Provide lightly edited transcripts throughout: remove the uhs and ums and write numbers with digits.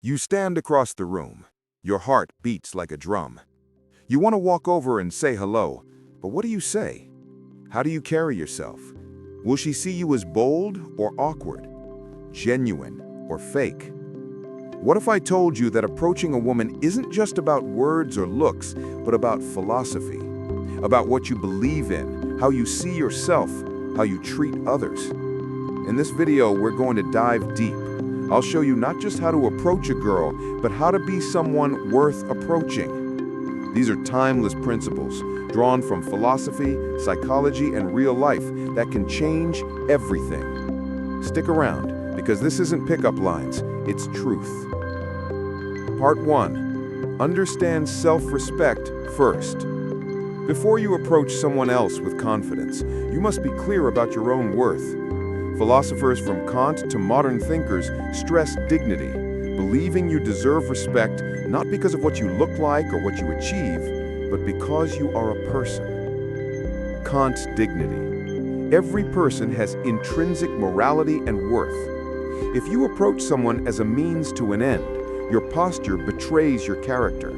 You stand across the room. Your heart beats like a drum. You want to walk over and say hello, but what do you say? How do you carry yourself? Will she see you as bold or awkward? Genuine or fake? What if I told you that approaching a woman isn't just about words or looks, but about philosophy? About what you believe in, how you see yourself, how you treat others? In this video, we're going to dive deep. I'll show you not just how to approach a girl, but how to be someone worth approaching. These are timeless principles, drawn from philosophy, psychology, and real life that can change everything. Stick around, because this isn't pickup lines, it's truth. Part 1. Understand self-respect first. Before you approach someone else with confidence, you must be clear about your own worth. Philosophers from Kant to modern thinkers stress dignity, believing you deserve respect not because of what you look like or what you achieve, but because you are a person. Kant's dignity. Every person has intrinsic morality and worth. If you approach someone as a means to an end, your posture betrays your character.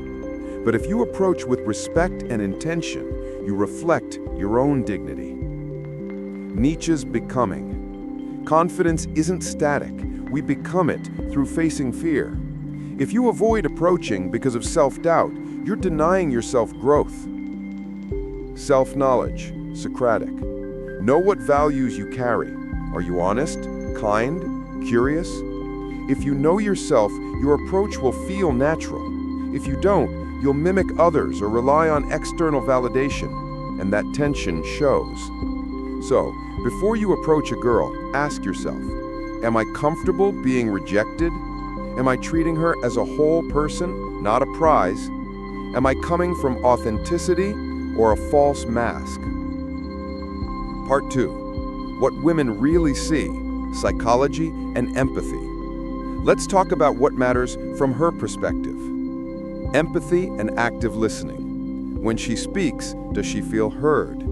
But if you approach with respect and intention, you reflect your own dignity. Nietzsche's becoming. Confidence isn't static. We become it through facing fear. If you avoid approaching because of self-doubt, you're denying yourself growth. Self-knowledge, Socratic. Know what values you carry. Are you honest, kind, curious? If you know yourself, your approach will feel natural. If you don't, you'll mimic others or rely on external validation, and that tension shows. So, before you approach a girl, ask yourself, am I comfortable being rejected? Am I treating her as a whole person, not a prize? Am I coming from authenticity or a false mask? Part 2. What women really see, psychology and empathy. Let's talk about what matters from her perspective. Empathy and active listening. When she speaks, does she feel heard?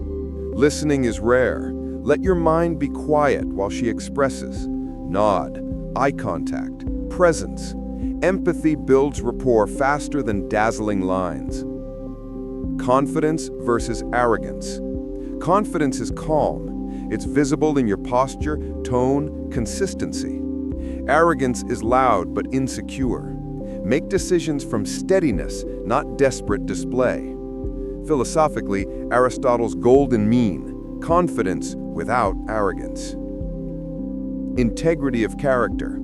Listening is rare. Let your mind be quiet while she expresses. Nod, eye contact, presence. Empathy builds rapport faster than dazzling lines. Confidence versus arrogance. Confidence is calm. It's visible in your posture, tone, consistency. Arrogance is loud but insecure. Make decisions from steadiness, not desperate display. Philosophically, Aristotle's golden mean. Confidence without arrogance. Integrity of character.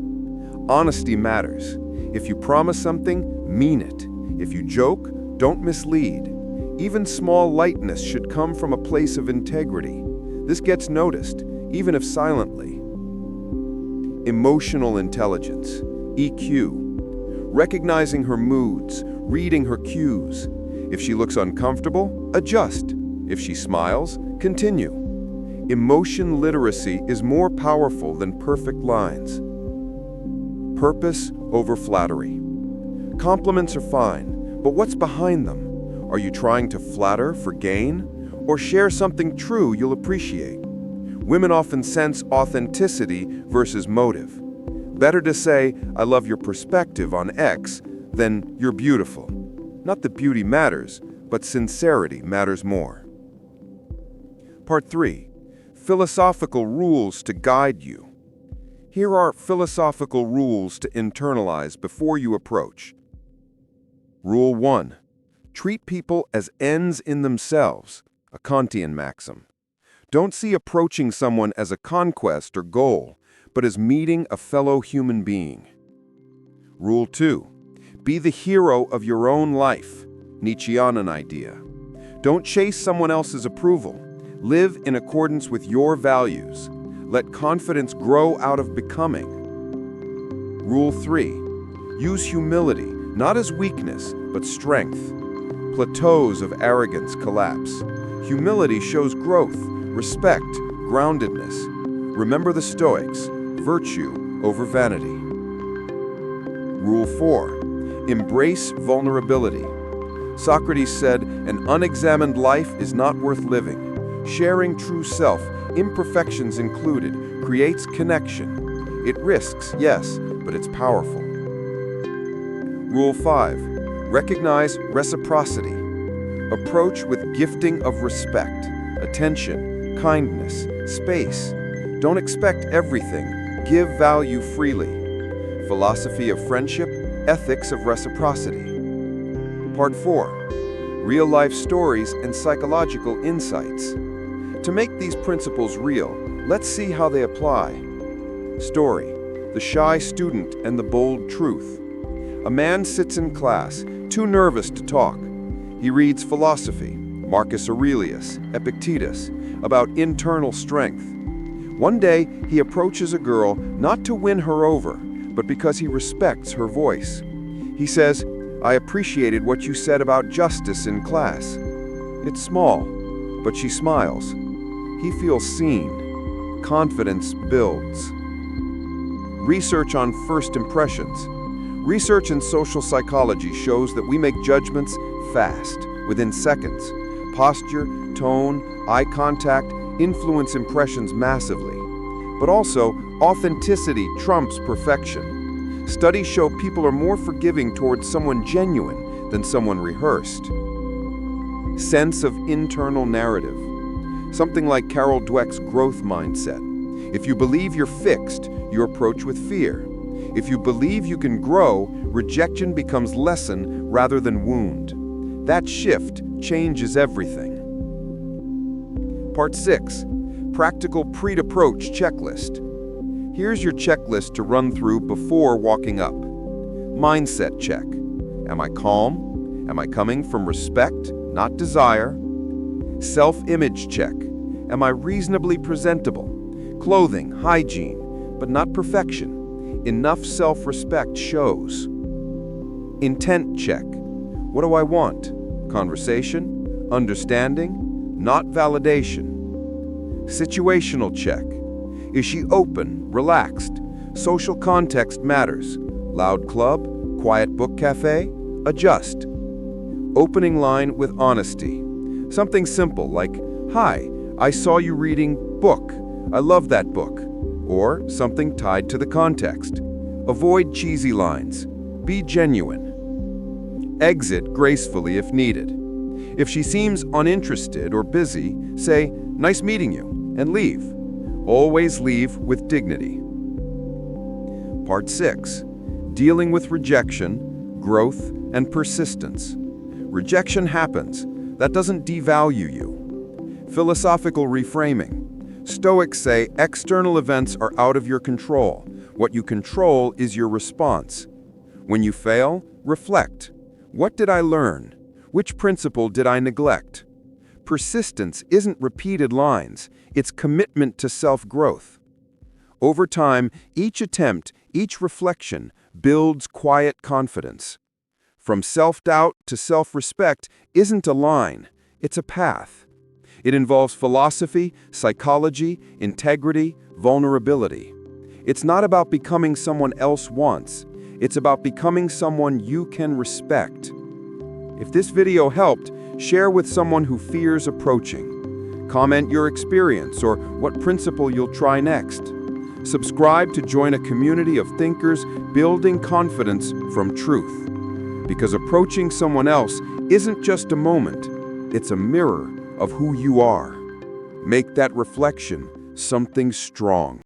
Honesty matters. If you promise something, mean it. If you joke, don't mislead. Even small lightness should come from a place of integrity. This gets noticed, even if silently. Emotional intelligence, EQ. Recognizing her moods, reading her cues. If she looks uncomfortable, adjust. If she smiles, continue. Emotion literacy is more powerful than perfect lines. Purpose over flattery. Compliments are fine, but what's behind them? Are you trying to flatter for gain, or share something true you'll appreciate? Women often sense authenticity versus motive. Better to say, I love your perspective on X, than you're beautiful. Not that beauty matters, but sincerity matters more. Part 3. Philosophical rules to guide you. Here are philosophical rules to internalize before you approach. Rule 1. Treat people as ends in themselves, a Kantian maxim. Don't see approaching someone as a conquest or goal, but as meeting a fellow human being. Rule 2. Be the hero of your own life, Nietzschean idea. Don't chase someone else's approval. Live in accordance with your values. Let confidence grow out of becoming. Rule 3. Use humility, not as weakness, but strength. Plateaus of arrogance collapse. Humility shows growth, respect, groundedness. Remember the Stoics, virtue over vanity. Rule 4. Embrace vulnerability. Socrates said, an unexamined life is not worth living. Sharing true self, imperfections included, creates connection. It risks, yes, but it's powerful. Rule 5. Recognize reciprocity. Approach with gifting of respect, attention, kindness, space. Don't expect everything. Give value freely. Philosophy of friendship, ethics of reciprocity. Part 4. Real-life stories and psychological insights. To make these principles real, let's see how they apply. Story: the shy student and the bold truth. A man sits in class, too nervous to talk. He reads philosophy, Marcus Aurelius, Epictetus, about internal strength. One day, he approaches a girl not to win her over, but because he respects her voice. He says, "I appreciated what you said about justice in class." It's small, but she smiles. He feels seen. Confidence builds. Research on first impressions. Research in social psychology shows that we make judgments fast, within seconds. Posture, tone, eye contact influence impressions massively. But also, authenticity trumps perfection. Studies show people are more forgiving towards someone genuine than someone rehearsed. Sense of internal narrative. Something like Carol Dweck's growth mindset. If you believe you're fixed, you approach with fear. If you believe you can grow, rejection becomes lesson rather than wound. That shift changes everything. Part 6. Practical pre-approach checklist. Here's your checklist to run through before walking up. Mindset check. Am I calm? Am I coming from respect, not desire? Self-image check. Am I reasonably presentable? Clothing, hygiene, but not perfection. Enough self-respect shows. Intent check. What do I want? Conversation, understanding, not validation. Situational check. Is she open, relaxed? Social context matters. Loud club, quiet book cafe? Adjust. Opening line with honesty. Something simple like, "Hi, I saw you reading book. I love that book." Or something tied to the context. Avoid cheesy lines. Be genuine. Exit gracefully if needed. If she seems uninterested or busy, say, "Nice meeting you," and leave. Always leave with dignity. Part 6. Dealing with rejection, growth, and persistence. Rejection happens. That doesn't devalue you. Philosophical reframing. Stoics say external events are out of your control. What you control is your response. When you fail, reflect. What did I learn? Which principle did I neglect? Persistence isn't repeated lines. It's commitment to self-growth. Over time, each attempt, each reflection builds quiet confidence. From self-doubt to self-respect isn't a line. It's a path. It involves philosophy, psychology, integrity, vulnerability. It's not about becoming someone else wants. It's about becoming someone you can respect. If this video helped, share with someone who fears approaching. Comment your experience or what principle you'll try next. Subscribe to join a community of thinkers building confidence from truth. Because approaching someone else isn't just a moment, it's a mirror of who you are. Make that reflection something strong.